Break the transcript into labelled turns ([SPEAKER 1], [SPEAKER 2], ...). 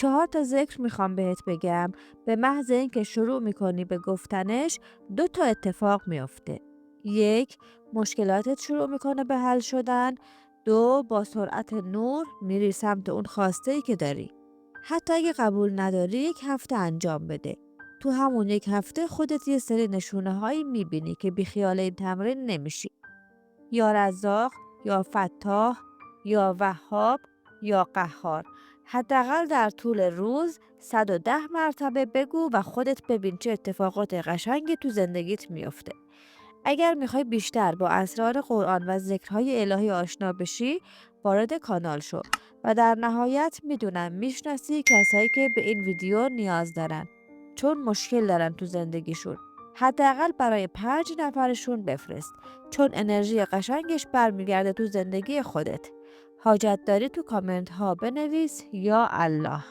[SPEAKER 1] 4 تا ذکر میخوام بهت بگم. به محض اینکه شروع میکنی به گفتنش 2 تا اتفاق میفته. 1، مشکلاتت شروع میکنه به حل شدن. 2، با سرعت نور میری سمت اون خواسته که داری. حتی اگه قبول نداری 1 هفته انجام بده. تو همون 1 هفته خودت یه سری نشونه هایی میبینی که بیخیال این تمرین نمیشی. یا رزاق، یا فتاح، یا وهاب، یا قهار. حداقل در طول روز 110 مرتبه بگو و خودت ببین چه اتفاقات قشنگی تو زندگیت میفته. اگر میخوای بیشتر با اسرار قرآن و ذکرهای الهی آشنا بشی، وارد کانال شو. و در نهایت میدونم میشناسی کسایی که به این ویدیو نیاز دارن، چون مشکل دارن تو زندگیشون. حداقل برای 5 نفرشون بفرست، چون انرژی قشنگش برمیگرده تو زندگی خودت. حاجت داری تو کامنت ها بنویس یا الله.